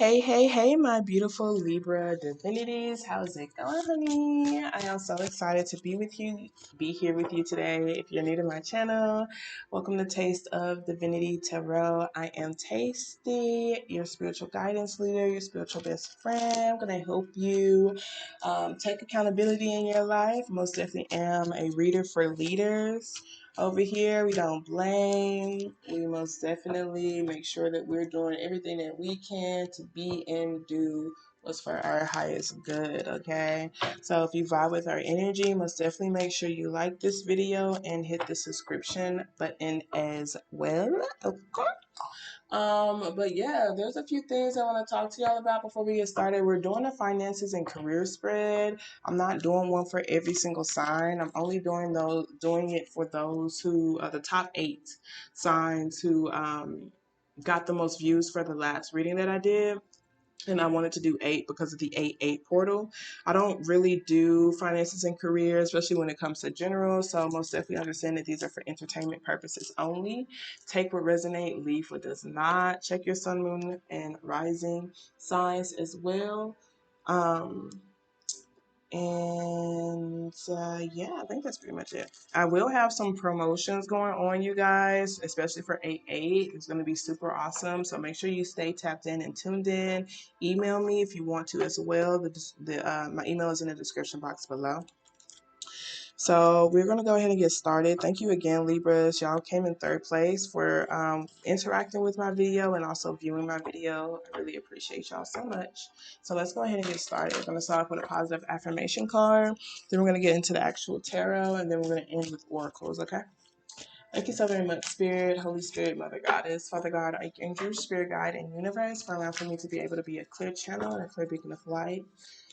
Hey, my beautiful Libra divinities. How's it going, honey? I am so excited to be here with you today. If you're new to my channel, welcome to Taste of Divinity Tarot. I am Tasty, your spiritual guidance leader, your spiritual best friend. I'm going to help you take accountability in your life. Most definitely am a reader for leaders. Over here, we don't blame. We most definitely make sure that we're doing everything that we can to be and do what's for our highest good, okay? So if you vibe with our energy, most definitely make sure you like this video and hit the subscription button as well, okay? But yeah, there's a few things I want to talk to y'all about before we get started. We're doing a finances and career spread. I'm not doing one for every single sign. I'm only doing it for those who are the top 8 signs who got the most views for the last reading that I did. And I wanted to do 8 because of the 8-8 portal. I don't really do finances and career, especially when it comes to general. So most definitely understand that these are for entertainment purposes only. Take what resonate, leave what does not. Check your sun, moon, and rising signs as well. Um, yeah, I think that's pretty much it. I will have some promotions going on, you guys, especially for 8-8. It's going to be super awesome. So make sure you stay tapped in and tuned in. Email me if you want to as well. My email is in the description box below. So we're going to go ahead and get started. Thank you again, Libras. Y'all came in 3rd place for interacting with my video and also viewing my video. I really appreciate y'all so much. So let's go ahead and get started. We're going to start off with a positive affirmation card. Then we're going to get into the actual tarot. And then we're going to end with oracles, okay? Thank you so very much, Spirit, Holy Spirit, Mother Goddess, Father God, Archangel, Spirit Guide, and Universe, for allowing for me to be able to be a clear channel and a clear beacon of light.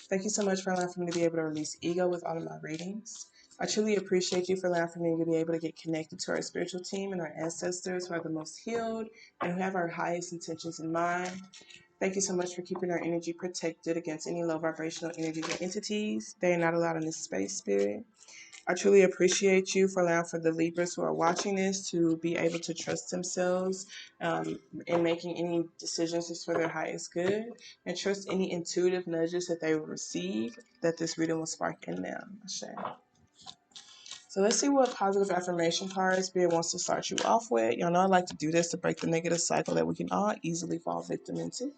Thank you so much for allowing for me to be able to release ego with all of my readings. I truly appreciate you for allowing for me to be able to get connected to our spiritual team and our ancestors who are the most healed and who have our highest intentions in mind. Thank you so much for keeping our energy protected against any low vibrational energies or entities. They are not allowed in this space, Spirit. I truly appreciate you for allowing for the Libras who are watching this to be able to trust themselves in making any decisions just for their highest good, and trust any intuitive nudges that they will receive that this reading will spark in them. So let's see what positive affirmation card Spirit wants to start you off with. Y'all know I like to do this to break the negative cycle that we can all easily fall victim into.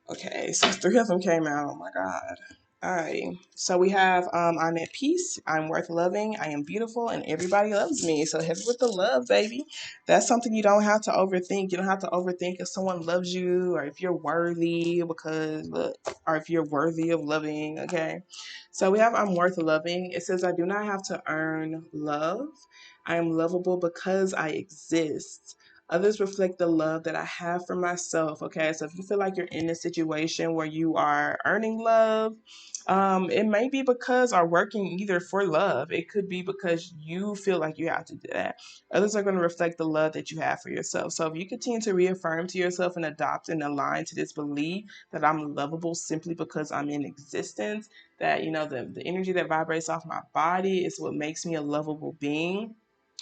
Okay, so 3 of them came out. Oh my God. All right, so we have I'm at peace, I'm worth loving, I am beautiful, and everybody loves me. So heavy with the love, baby. That's something you don't have to overthink. You don't have to overthink if someone loves you or if you're worthy or if you're worthy of loving, okay? So we have I'm worth loving. It says I do not have to earn love. I am lovable because I exist. Others reflect the love that I have for myself, okay? So if you feel like you're in a situation where you are earning love, it may be because are working either for love. It could be because you feel like you have to do that. Others are going to reflect the love that you have for yourself. So if you continue to reaffirm to yourself and adopt and align to this belief that I'm lovable simply because I'm in existence, that, the energy that vibrates off my body is what makes me a lovable being,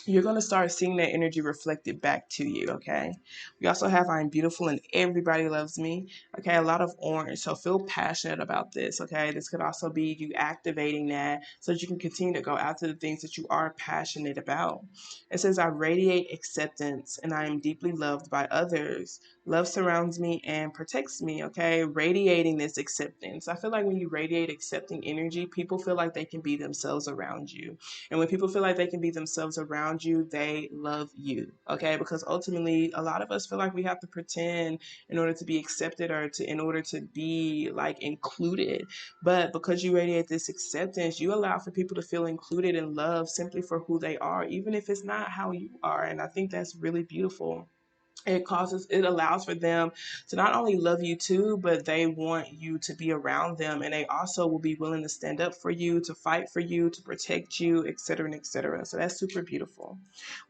you're going to start seeing that energy reflected back to you, okay? We also have I'm beautiful and everybody loves me, okay? A lot of orange, so feel passionate about this, okay? This could also be you activating that so that you can continue to go after the things that you are passionate about. It says, I radiate acceptance and I am deeply loved by others. Love surrounds me and protects me, okay? Radiating this acceptance. I feel like when you radiate accepting energy, people feel like they can be themselves around you. And when people feel like they can be themselves around you, they love you, okay? Because ultimately, a lot of us feel like we have to pretend in order to be accepted or in order to be like included. But because you radiate this acceptance, you allow for people to feel included and loved simply for who they are, even if it's not how you are. And I think that's really beautiful. It allows for them to not only love you too, but they want you to be around them, and they also will be willing to stand up for you, to fight for you, to protect you, etc. and etc. So that's super beautiful.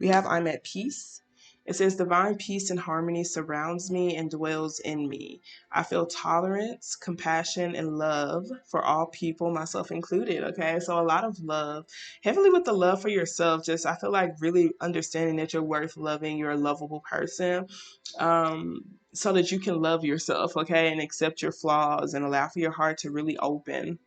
We have I'm at peace It says, divine peace and harmony surrounds me and dwells in me. I feel tolerance, compassion, and love for all people, myself included. Okay, so a lot of love, heavily with the love for yourself. Just, I feel like really understanding that you're worth loving, you're a lovable person. So that you can love yourself, okay, and accept your flaws and allow for your heart to really open,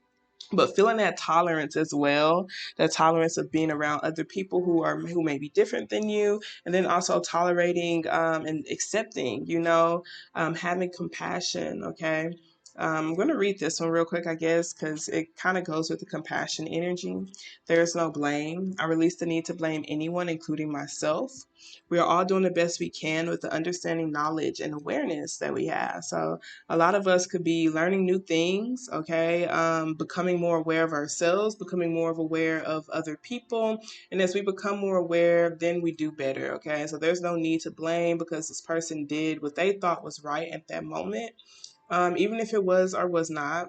but feeling that tolerance as well, that tolerance of being around other people who may be different than you, and then also tolerating and accepting, having compassion. Okay. I'm going to read this one real quick, I guess, because it kind of goes with the compassion energy. There's no blame. I release the need to blame anyone, including myself. We are all doing the best we can with the understanding, knowledge, and awareness that we have. So a lot of us could be learning new things, okay, becoming more aware of ourselves, becoming more aware of other people. And as we become more aware, then we do better, okay? So there's no need to blame because this person did what they thought was right at that moment, even if it was or was not.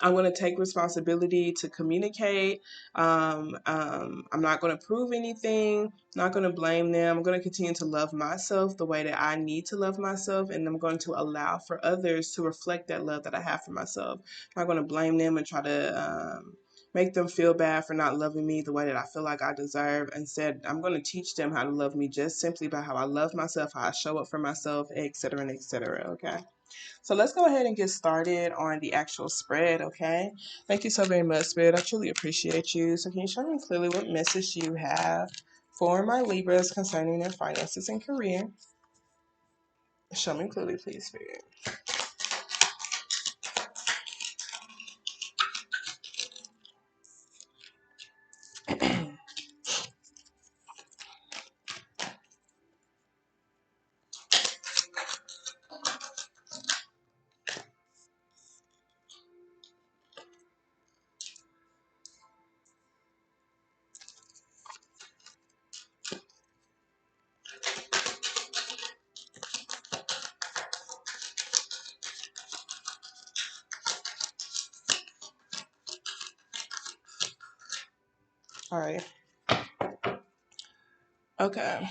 I'm going to take responsibility to communicate. I'm not going to prove anything, not going to blame them. I'm going to continue to love myself the way that I need to love myself. And I'm going to allow for others to reflect that love that I have for myself. I'm not going to blame them and try to make them feel bad for not loving me the way that I feel like I deserve. Instead, I'm going to teach them how to love me just simply by how I love myself, how I show up for myself, etc., and etc. Okay. So let's go ahead and get started on the actual spread, okay? Thank you so very much, Spirit. I truly appreciate you. So can you show me clearly what message you have for my Libras concerning their finances and career? Show me clearly, please, Spirit. All right. Okay.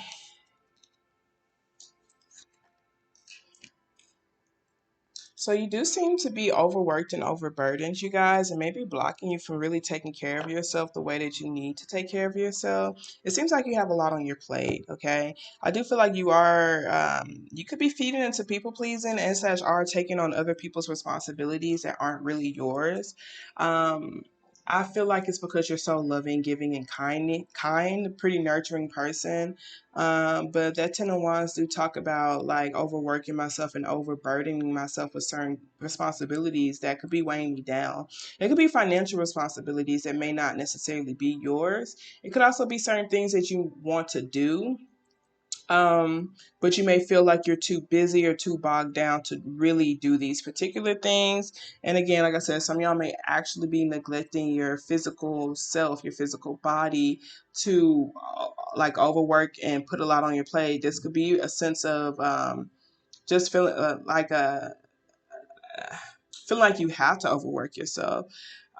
So you do seem to be overworked and overburdened, you guys, and maybe blocking you from really taking care of yourself the way that you need to take care of yourself. It seems like you have a lot on your plate, okay? I do feel like you could be feeding into people pleasing and such, are taking on other people's responsibilities that aren't really yours. Um, I feel like it's because you're so loving, giving, and pretty nurturing person. But that Ten of Wands do talk about like overworking myself and overburdening myself with certain responsibilities that could be weighing me down. It could be financial responsibilities that may not necessarily be yours. It could also be certain things that you want to do, but you may feel like you're too busy or too bogged down to really do these particular things. And again, like I said, some of y'all may actually be neglecting your physical self, your physical body, to like overwork and put a lot on your plate. This could be a sense of just feeling feel like you have to overwork yourself.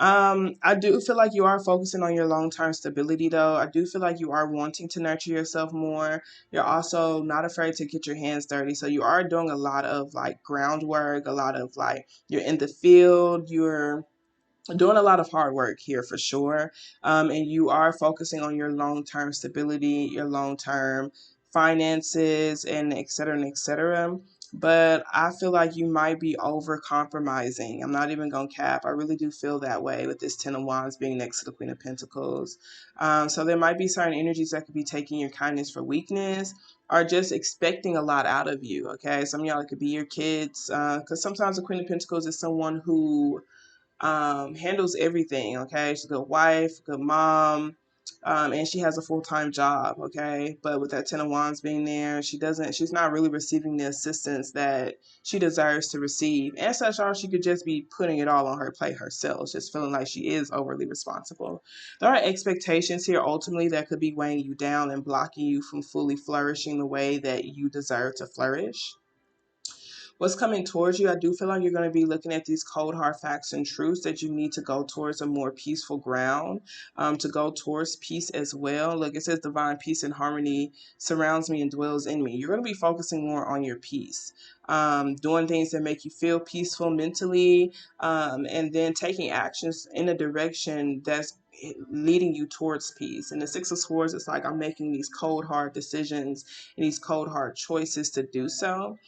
I do feel like you are focusing on your long-term stability, though. I do feel like you are wanting to nurture yourself more. You're also not afraid to get your hands dirty. So you are doing a lot of like groundwork, a lot of like you're in the field, you're doing a lot of hard work here for sure. And you are focusing on your long-term stability, your long-term finances, and et cetera, and et cetera. But I feel like you might be over compromising. I'm not even going to cap. I really do feel that way with this Ten of Wands being next to the Queen of Pentacles. So there might be certain energies that could be taking your kindness for weakness, or just expecting a lot out of you. Okay. Some of y'all, it could be your kids. Because sometimes the Queen of Pentacles is someone who handles everything. Okay, she's a good wife, good mom, and she has a full-time job. Okay, but with that Ten of Wands being there, she's not really receiving the assistance that she deserves to receive. And such, or she could just be putting it all on her plate herself, just feeling like she is overly responsible. There are expectations here ultimately that could be weighing you down and blocking you from fully flourishing the way that you deserve to flourish. what's coming towards you, I do feel like you're going to be looking at these cold, hard facts and truths that you need to go towards a more peaceful ground, to go towards peace as well. Look, it says divine peace and harmony surrounds me and dwells in me. You're going to be focusing more on your peace, doing things that make you feel peaceful mentally, and then taking actions in a direction that's leading you towards peace. And the Six of Swords, it's like I'm making these cold, hard decisions and these cold, hard choices to do so.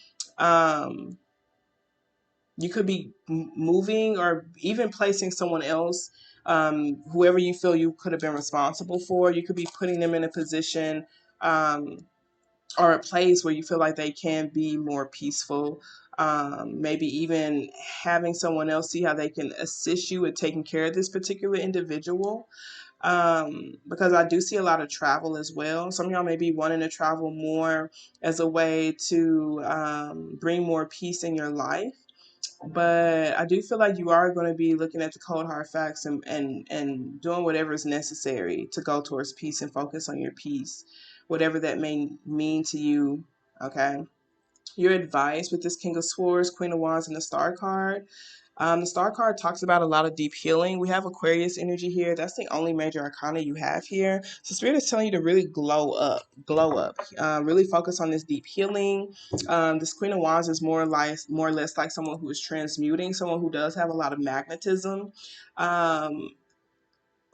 You could be moving or even placing someone else, whoever you feel you could have been responsible for, you could be putting them in a position, or a place where you feel like they can be more peaceful. Maybe even having someone else see how they can assist you with taking care of this particular individual. Because I do see a lot of travel as well. Some of y'all may be wanting to travel more as a way to bring more peace in your life. But I do feel like you are going to be looking at the cold hard facts, and doing whatever is necessary to go towards peace and focus on your peace, whatever that may mean to you. Okay. Your advice with this King of Swords, Queen of Wands, and the Star card. The Star card talks about a lot of deep healing. We have Aquarius energy here. That's the only major arcana you have here. So Spirit is telling you to really glow up. Really focus on this deep healing. This Queen of Wands is more or less like someone who is transmuting, someone who does have a lot of magnetism.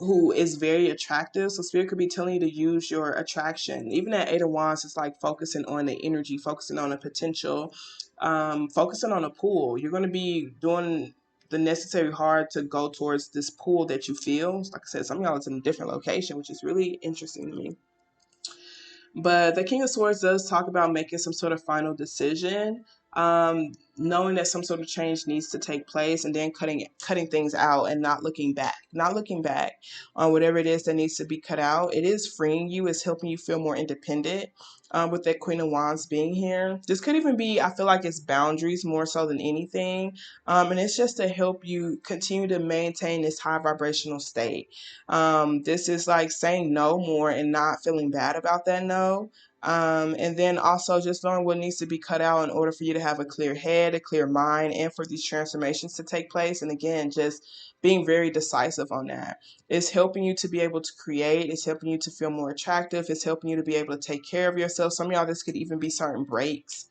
Who is very attractive. So Spirit could be telling you to use your attraction. Even at Eight of Wands, it's like focusing on the energy, focusing on a potential, focusing on a pull. You're going to be doing the necessary hard to go towards this pull that you feel. Like I said, some of y'all is in a different location, which is really interesting to me. But the King of Swords does talk about making some sort of final decision, knowing that some sort of change needs to take place, and then cutting things out and not looking back on whatever it is that needs to be cut out. It is freeing you. It's helping you feel more independent. With that Queen of Wands being here, this could even be, I feel like it's boundaries more so than anything, and it's just to help you continue to maintain this high vibrational state. This is like saying no more and not feeling bad about that no. And then also just knowing what needs to be cut out in order for you to have a clear head, a clear mind, and for these transformations to take place. And again, just being very decisive on that. It's helping you to be able to create. It's helping you to feel more attractive. It's helping you to be able to take care of yourself. Some of y'all, this could even be certain breaks.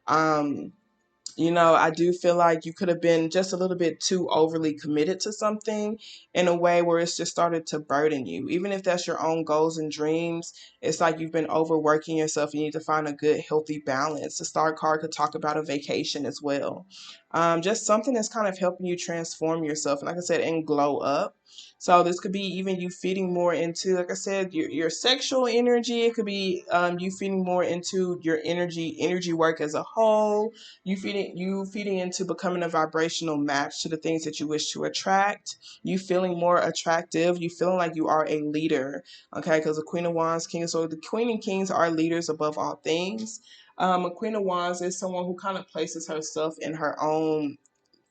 I do feel like you could have been just a little bit too overly committed to something in a way where it's just started to burden you. Even if that's your own goals and dreams, it's like you've been overworking yourself. You need to find a good, healthy balance. The Star card could talk about a vacation as well. Just something that's kind of helping you transform yourself. And like I said, and glow up. So this could be even you feeding more into, like I said, your sexual energy. It could be you feeding more into your energy work as a whole. You feeding into becoming a vibrational match to the things that you wish to attract. You feeling more attractive. You feeling like you are a leader. Okay, because the Queen of Wands, King of Swords, the Queen and Kings are leaders above all things. A Queen of Wands is someone who kind of places herself in her own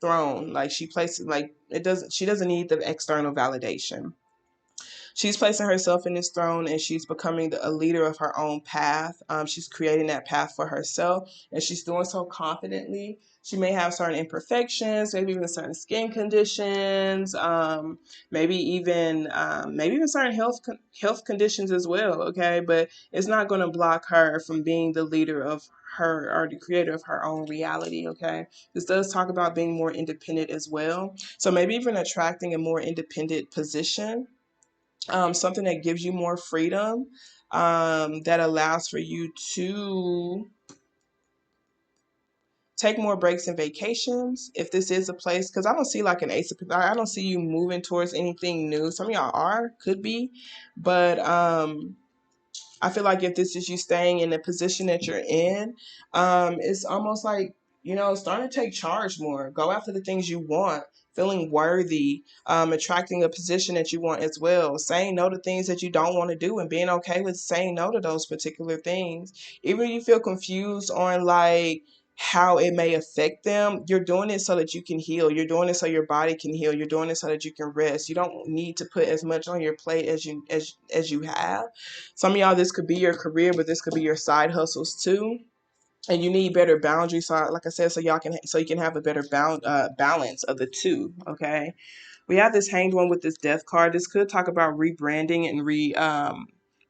throne. Like she doesn't need the external validation. She's placing herself in this throne, and she's becoming a leader of her own path. She's creating that path for herself, and she's doing so confidently. She may have certain imperfections, maybe even certain skin conditions, maybe even certain health conditions as well. Okay, but it's not going to block her from being the leader of her, or the creator of her own reality. Okay, this does talk about being more independent as well. So maybe even attracting a more independent position, something that gives you more freedom, that allows for you to take more breaks and vacations. If this is a place, because I don't see like an ace of, I don't see you moving towards anything new. Some of y'all could be, but I feel like if this is you staying in the position that you're in, it's almost like, starting to take charge more. Go after the things you want, feeling worthy, attracting a position that you want as well, saying no to things that you don't want to do and being okay with saying no to those particular things. Even if you feel confused on like how it may affect them, you're doing it so that you can heal. You're doing it so your body can heal. You're doing it so that you can rest. You don't need to put as much on your plate as you have. Some of y'all, this could be your career, but this could be your side hustles too. and you need better boundaries. So, like I said, so you can have a better balance of the two. Okay. We have this hanged one with this death card. This could talk about rebranding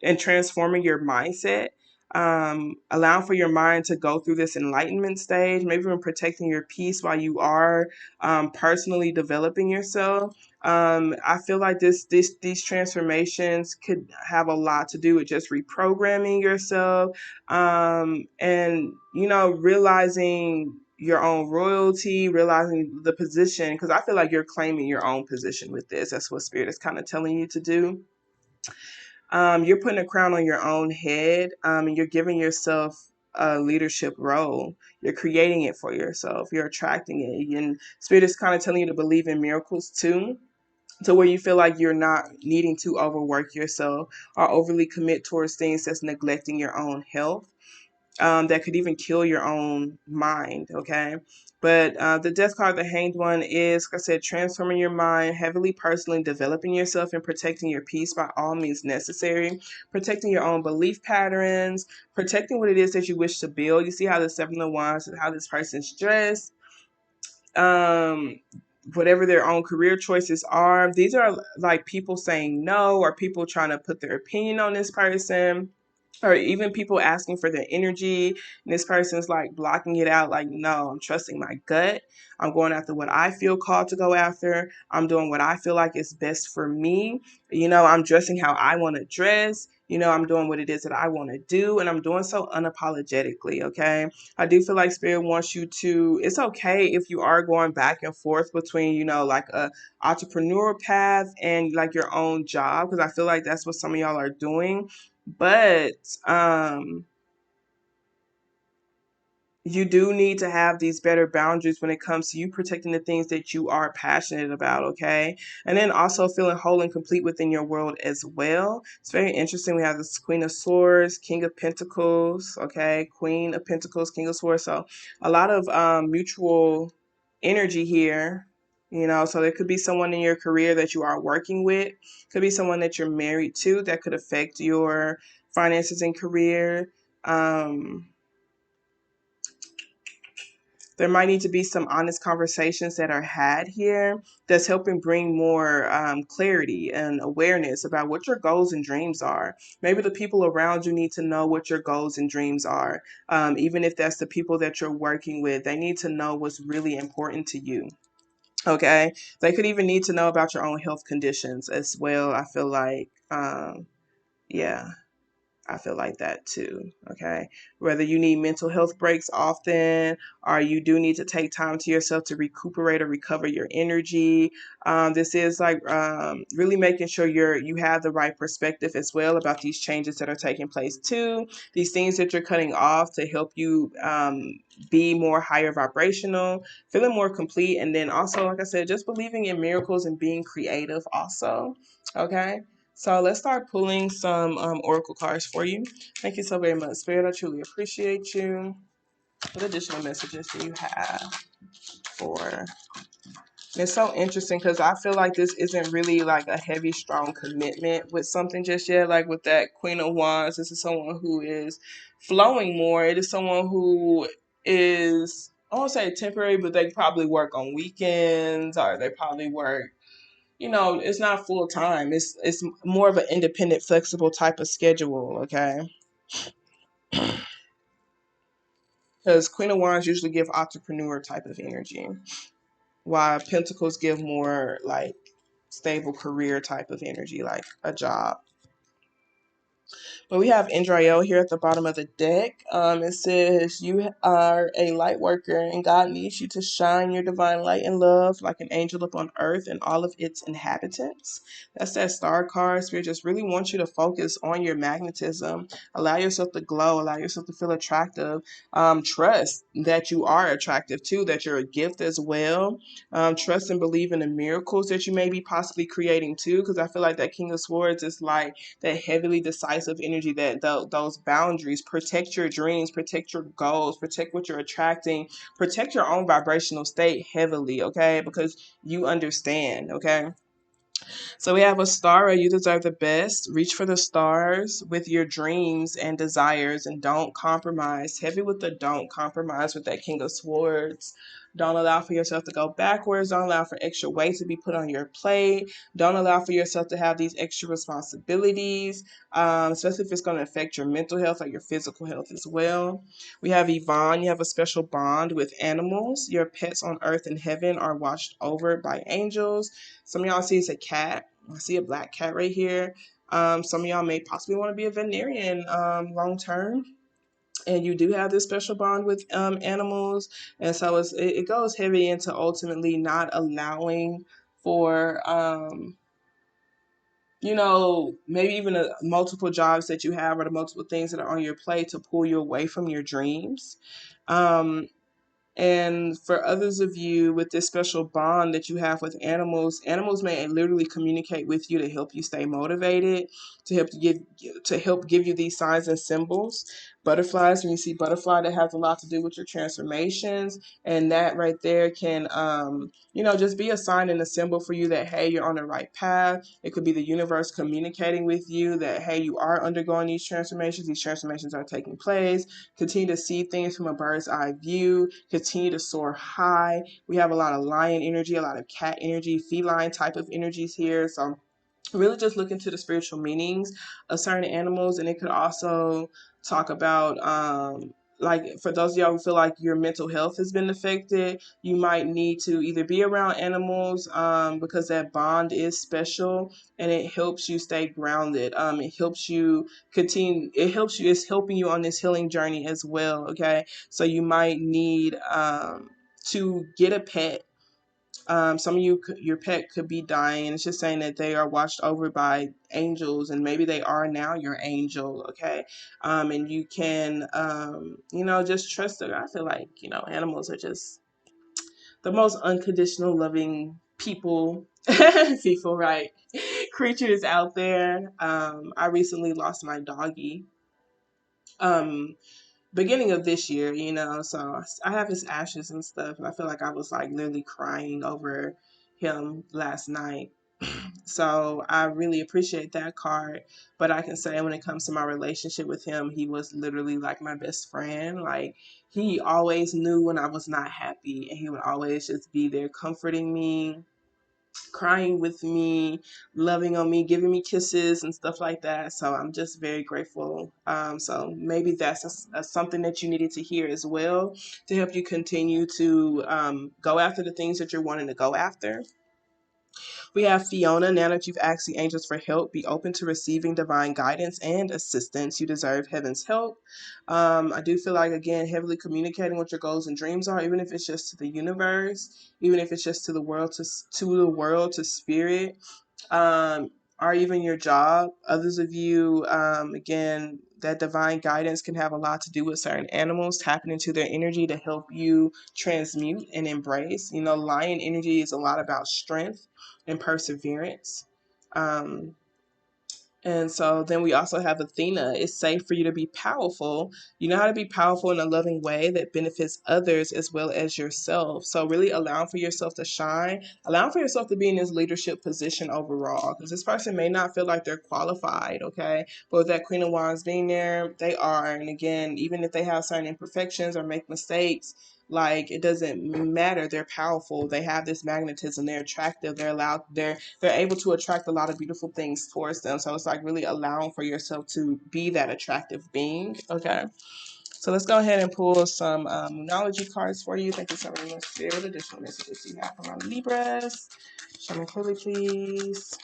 and transforming your mindset. Allowing for your mind to go through this enlightenment stage, maybe even protecting your peace while you are personally developing yourself. I feel like these transformations could have a lot to do with just reprogramming yourself, and realizing your own royalty, realizing the position, because I feel like you're claiming your own position with this. That's what Spirit is kind of telling you to do. You're putting a crown on your own head, and you're giving yourself a leadership role. You're creating it for yourself. You're attracting it. And Spirit is kind of telling you to believe in miracles too, to where you feel like you're not needing to overwork yourself or overly commit towards things that's neglecting your own health. That could even kill your own mind, okay? But the death card, the hanged one, is, like I said, transforming your mind, heavily personally developing yourself, and protecting your peace by all means necessary, protecting your own belief patterns, protecting what it is that you wish to build. You see how the Seven of Wands and how this person's dressed, um, whatever their own career choices are. These are like people saying no, or people trying to put their opinion on this person, or even people asking for their energy, and this person's like blocking it out, like, no, I'm trusting my gut. I'm going after what I feel called to go after. I'm doing what I feel like is best for me. I'm dressing how I want to dress. I'm doing what it is that I want to do, and I'm doing so unapologetically, okay? I do feel like Spirit wants you to, it's okay if you are going back and forth between, like a entrepreneur path and like your own job, because I feel like that's what some of y'all are doing. But you do need to have these better boundaries when it comes to you protecting the things that you are passionate about, okay? And then also feeling whole and complete within your world as well. It's very interesting. We have this Queen of Swords, King of Pentacles, okay? Queen of Pentacles, King of Swords. So a lot of mutual energy here. So there could be someone in your career that you are working with, could be someone that you're married to that could affect your finances and career. There might need to be some honest conversations that are had here that's helping bring more clarity and awareness about what your goals and dreams are. Maybe the people around you need to know what your goals and dreams are. Even if that's the people that you're working with, they need to know what's really important to you. Okay. They could even need to know about your own health conditions as well. I feel like, yeah. I feel like that too. Okay. Whether you need mental health breaks often, or you do need to take time to yourself to recuperate or recover your energy. This is like really making sure you have the right perspective as well about these changes that are taking place too. These things that you're cutting off to help you be more higher vibrational, feeling more complete, and then also, like I said, just believing in miracles and being creative also. Okay. So let's start pulling some oracle cards for you. Thank you so very much, Spirit. I truly appreciate you. What additional messages do you have for? It's so interesting because I feel like this isn't really like a heavy, strong commitment with something just yet. Like with that Queen of Wands, this is someone who is flowing more. It is someone who is, I won't say temporary, but they probably work on weekends, or they probably work, it's not full time. It's more of an independent, flexible type of schedule, okay? Because Queen of Wands usually give entrepreneur type of energy, while Pentacles give more like stable career type of energy, like a job. But we have Indrael here at the bottom of the deck. It says, you are a light worker and God needs you to shine your divine light and love like an angel upon earth and all of its inhabitants. That's that star card. Spirit just really wants you to focus on your magnetism. Allow yourself to glow. Allow yourself to feel attractive. Trust that you are attractive too, that you're a gift as well. Trust and believe in the miracles that you may be possibly creating too, because I feel like that King of Swords is like that heavily decisive energy, that those boundaries. Protect your dreams, protect your goals, protect what you're attracting, protect your own vibrational state heavily, okay? Because you understand, okay? So we have a star. You deserve the best. Reach for the stars with your dreams and desires and don't compromise. Heavy with the don't compromise with that King of Swords. Don't allow for yourself to go backwards. Don't allow for extra weight to be put on your plate. Don't allow for yourself to have these extra responsibilities, especially if it's going to affect your mental health or your physical health as well. We have Yvonne. You have a special bond with animals. Your pets on earth and heaven are watched over by angels. Some of y'all see it's a cat. I see a black cat right here. Some of y'all may possibly want to be a veterinarian long term. And you do have this special bond with animals. And so it goes heavy into ultimately not allowing for, maybe even multiple jobs that you have or the multiple things that are on your plate to pull you away from your dreams. Um, and for others of you with this special bond that you have with animals, animals may literally communicate with you to help you stay motivated, to help give you these signs and symbols. Butterflies, when you see butterfly, that has a lot to do with your transformations, and that right there can just be a sign and a symbol for you that hey, you're on the right path. It could be the universe communicating with you that hey, you are undergoing these transformations. These transformations are taking place. Continue to see things from a bird's eye view. Continue to soar high. We have a lot of lion energy, a lot of cat energy, feline type of energies here. So really just look into the spiritual meanings of certain animals. And it could also talk about like for those of y'all who feel like your mental health has been affected, you might need to either be around animals because that bond is special and it helps you stay grounded. It helps you continue, it's helping you on this healing journey as well. Okay, so you might need to get a pet. Some of you, your pet could be dying, and it's just saying that they are watched over by angels, and maybe they are now your angel, okay? And you can, just trust them. I feel like, animals are just the most unconditional, loving people, right? Creatures out there. I recently lost my doggy. Beginning of this year, so I have his ashes and stuff, and I feel like I was like literally crying over him last night. So I really appreciate that card, but I can say when it comes to my relationship with him, he was literally like my best friend. Like he always knew when I was not happy, and he would always just be there comforting me, crying with me, loving on me, giving me kisses and stuff like that. So I'm just very grateful. So maybe that's something that you needed to hear as well to help you continue to go after the things that you're wanting to go after. We have Fiona. Now that you've asked the angels for help, be open to receiving divine guidance and assistance. You deserve heaven's help. I do feel like, again, heavily communicating what your goals and dreams are, even if it's just to the universe, even if it's just to the world, to spirit, um, or even your job. Others of you, again, that divine guidance can have a lot to do with certain animals, tapping into their energy to help you transmute and embrace. Lion energy is a lot about strength and perseverance. Um, and so then we also have Athena. It's safe for you to be powerful. You know how to be powerful in a loving way that benefits others as well as yourself. So really allowing for yourself to shine, allowing for yourself to be in this leadership position overall. Because this person may not feel like they're qualified, okay? But with that Queen of Wands being there, they are. And again, even if they have certain imperfections or make mistakes, like it doesn't matter. They're powerful. They have this magnetism. They're attractive. They're able to attract a lot of beautiful things towards them. So it's like really allowing for yourself to be that attractive being. Okay. So let's go ahead and pull some Moonology cards for you. Thank you so very much, Spirit. Additional messages you have from our Libras. Show me clearly, please.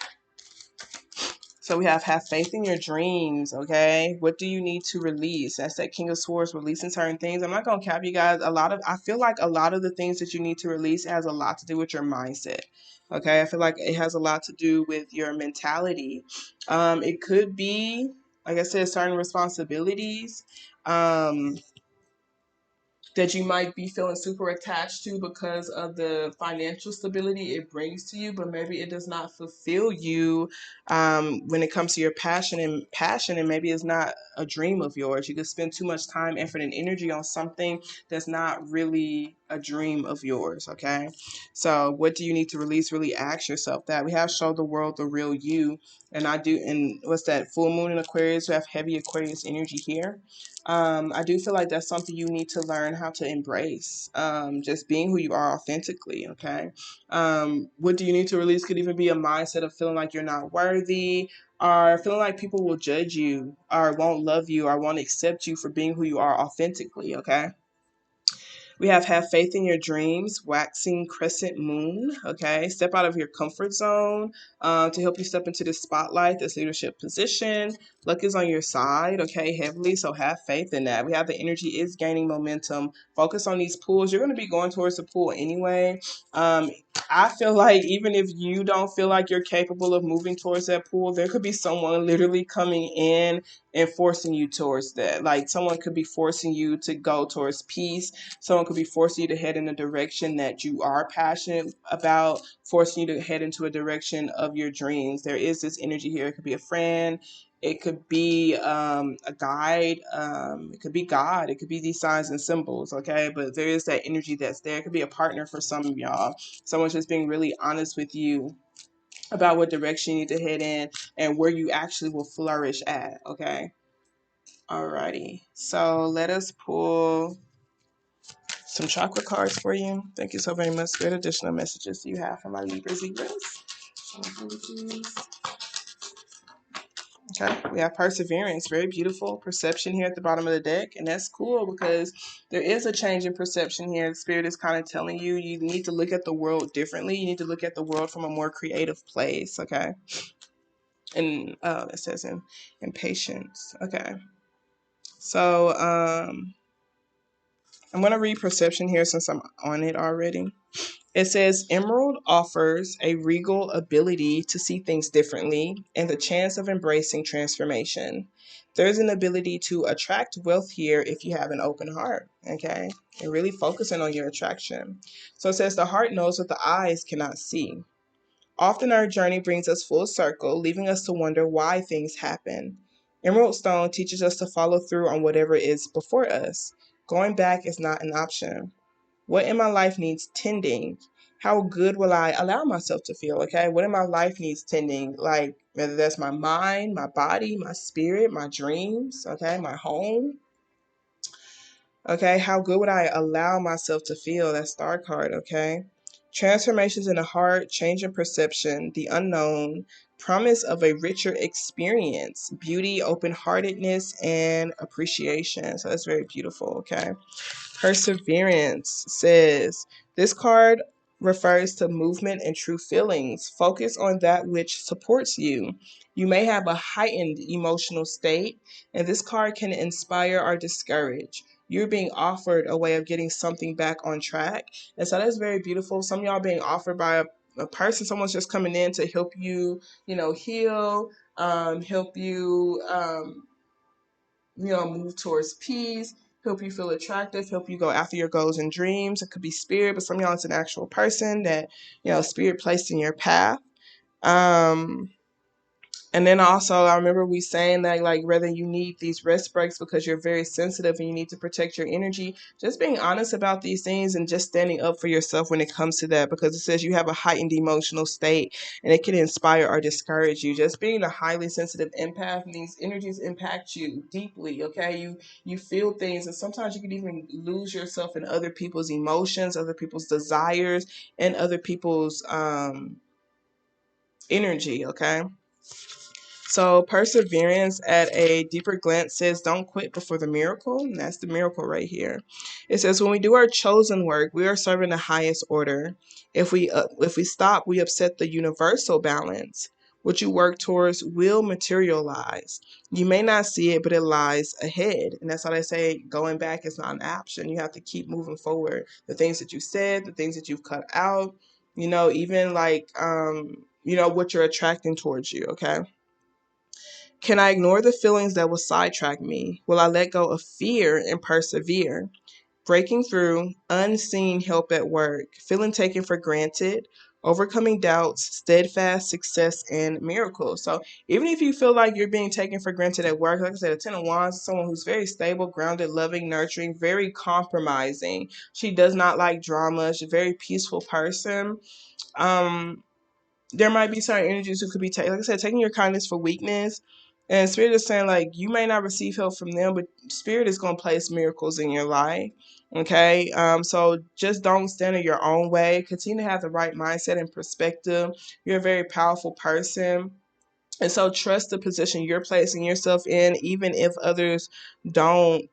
So we have faith in your dreams, okay? What do you need to release? That's that King of Swords, releasing certain things. I'm not going to cap you guys. I feel like a lot of the things that you need to release has a lot to do with your mindset, okay? I feel like it has a lot to do with your mentality. It could be, like I said, certain responsibilities. That you might be feeling super attached to because of the financial stability it brings to you, but maybe it does not fulfill you when it comes to your passion, and maybe it's not a dream of yours. You could spend too much time, effort, and energy on something that's not really a dream of yours, okay? So what do you need to release? Really ask yourself that. We have Show the World the Real You. And I do, and what's that? Full moon in Aquarius. We have heavy Aquarius energy here. I do feel like that's something you need to learn how to embrace. Just being who you are authentically, okay? What do you need to release could even be a mindset of feeling like you're not worthy, or feeling like people will judge you, or won't love you, or won't accept you for being who you are authentically, okay? We have faith in your dreams, waxing crescent moon. Okay, step out of your comfort zone to help you step into the spotlight, this leadership position. Luck is on your side, okay, heavily. So have faith in that. We have the energy is gaining momentum. Focus on these pools. You're going to be going towards the pool anyway. I feel like even if you don't feel like you're capable of moving towards that pool, there could be someone literally coming in and forcing you towards that. Like someone could be forcing you to go towards peace. Someone could be forcing you to head in a direction that you are passionate about, forcing you to head into a direction of your dreams. There is this energy here. It could be a friend. It could be a guide. It could be God. It could be these signs and symbols, okay? But there is that energy that's there. It could be a partner for some of y'all. Someone's just being really honest with you about what direction you need to head in and where you actually will flourish at, okay? Alrighty. So let us pull some chakra cards for you. Thank you so very much. What additional messages do you have for my Libra Zebras? Okay, we have perseverance, very beautiful perception here at the bottom of the deck, and that's cool because there is a change in perception here. The spirit is kind of telling you you need to look at the world differently. You need to look at the world from a more creative place, okay? And it says in patience, okay. So I'm going to read perception here since I'm on it already. It says, Emerald offers a regal ability to see things differently and the chance of embracing transformation. There's an ability to attract wealth here if you have an open heart, okay? And really focusing on your attraction. So it says, the heart knows what the eyes cannot see. Often our journey brings us full circle, leaving us to wonder why things happen. Emerald Stone teaches us to follow through on whatever is before us. Going back is not an option. What in my life needs tending? How good will I allow myself to feel? Okay, what in my life needs tending? Like whether that's my mind, my body, my spirit, my dreams, okay, my home. Okay, how good would I allow myself to feel? That star card, okay? Transformations in the heart, change in perception, the unknown, promise of a richer experience, beauty, open-heartedness, and appreciation. So that's very beautiful, okay? Perseverance says, this card refers to movement and true feelings. Focus on that which supports you. You may have a heightened emotional state, and this card can inspire or discourage. You're being offered a way of getting something back on track. And so that's very beautiful. Some of y'all being offered by a person, someone's just coming in to help you, heal, help you, move towards peace, help you feel attractive, help you go after your goals and dreams. It could be spirit, but some of y'all it's an actual person that, spirit placed in your path. And then also, I remember we saying that, like, whether you need these rest breaks because you're very sensitive and you need to protect your energy, just being honest about these things and just standing up for yourself when it comes to that, because it says you have a heightened emotional state and it can inspire or discourage you. Just being a highly sensitive empath, and these energies impact you deeply, okay? You feel things, and sometimes you can even lose yourself in other people's emotions, other people's desires, and other people's energy, okay? So perseverance at a deeper glance says, don't quit before the miracle. And that's the miracle right here. It says, when we do our chosen work, we are serving the highest order. If we stop, we upset the universal balance. What you work towards will materialize. You may not see it, but it lies ahead. And that's why they say going back is not an option. You have to keep moving forward. The things that you said, the things that you've cut out, even like, what you're attracting towards you, okay? Can I ignore the feelings that will sidetrack me? Will I let go of fear and persevere? Breaking through, unseen help at work, feeling taken for granted, overcoming doubts, steadfast success, and miracles. So even if you feel like you're being taken for granted at work, like I said, a Ten of Wands is someone who's very stable, grounded, loving, nurturing, very compromising. She does not like drama. She's a very peaceful person. Um, there might be certain energies who could be like I said, taking your kindness for weakness. And Spirit is saying, like, you may not receive help from them, but Spirit is going to place miracles in your life. Okay. So just don't stand in your own way. Continue to have the right mindset and perspective. You're a very powerful person. And so trust the position you're placing yourself in, even if others don't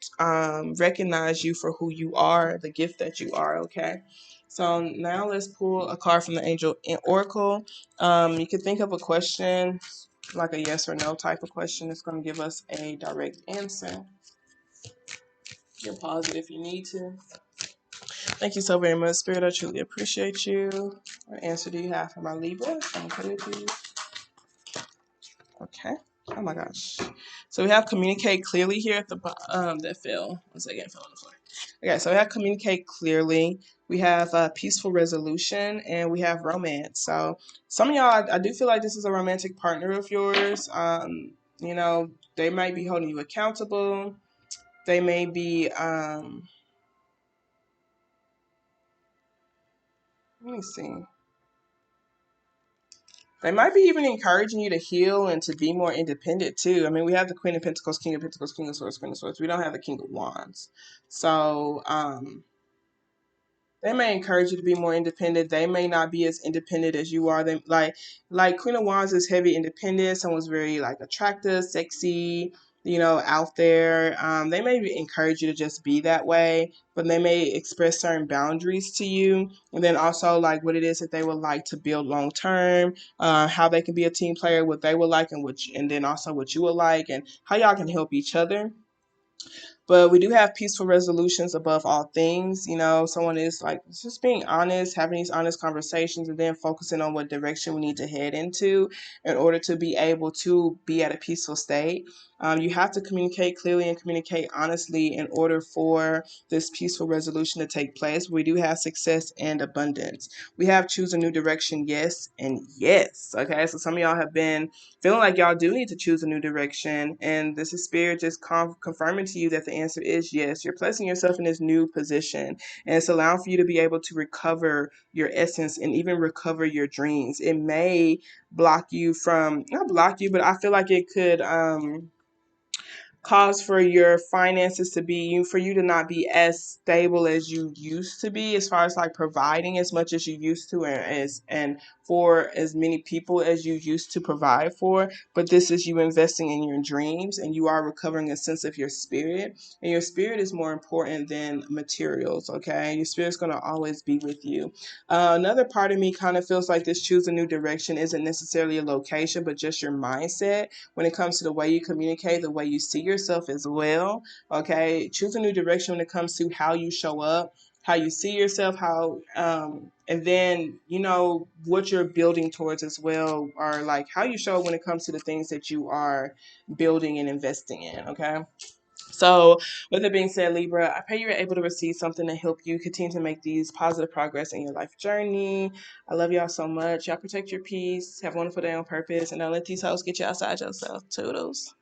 recognize you for who you are, the gift that you are, okay? So now let's pull a card from the Angel Oracle. You can think of a question, like a yes or no type of question that's going to give us a direct answer. You can pause it if you need to. Thank you so very much, Spirit. I truly appreciate you. What answer do you have for my Libra? Please. Okay. Oh my gosh. So we have communicate clearly here at the bottom. That fell. One second, it fell on the floor. Okay, so we have communicate clearly. We have peaceful resolution, and we have romance. So some of y'all, I do feel like this is a romantic partner of yours. You know, they might be holding you accountable. They may be, let me see. They might be even encouraging you to heal and to be more independent too. I mean, we have the Queen of Pentacles, King of Pentacles, King of Swords, Queen of Swords. We don't have the King of Wands. So, they may encourage you to be more independent. They may not be as independent as you are. They like Queen of Wands is heavy independent. Someone's very like attractive, sexy, you know, out there. They may encourage you to just be that way, but they may express certain boundaries to you. And then also like what it is that they would like to build long term, how they can be a team player, what they would like, and then also what you would like, and how y'all can help each other. But we do have peaceful resolutions above all things. You know, someone is like just being honest, having these honest conversations, and then focusing on what direction we need to head into in order to be able to be at a peaceful state. You have to communicate clearly and communicate honestly in order for this peaceful resolution to take place. We do have success and abundance. We have choose a new direction, yes, and yes. Okay, so some of y'all have been feeling like y'all do need to choose a new direction, and this is Spirit just confirming to you that the answer is yes. You're placing yourself in this new position, and it's allowing for you to be able to recover your essence and even recover your dreams. It may block you from, not block you, but I feel like it could cause for your finances to be, for you to not be as stable as you used to be, as far as like providing as much as you used to, and for as many people as you used to provide for. But this is you investing in your dreams, and you are recovering a sense of your spirit, and your spirit is more important than materials. Okay, your spirit's going to always be with you. Another part of me kind of feels like this choose a new direction isn't necessarily a location, but just your mindset when it comes to the way you communicate, the way you see yourself as well. Okay, choose a new direction when it comes to how you show up, how you see yourself, how and then you know what you're building towards as well, or like how you show up when it comes to the things that you are building and investing in. Okay. So, with it being said, Libra, I pray you're able to receive something to help you continue to make these positive progress in your life journey. I love y'all so much. Y'all protect your peace. Have a wonderful day on purpose. And don't let these hoes get you outside yourself. Toodles.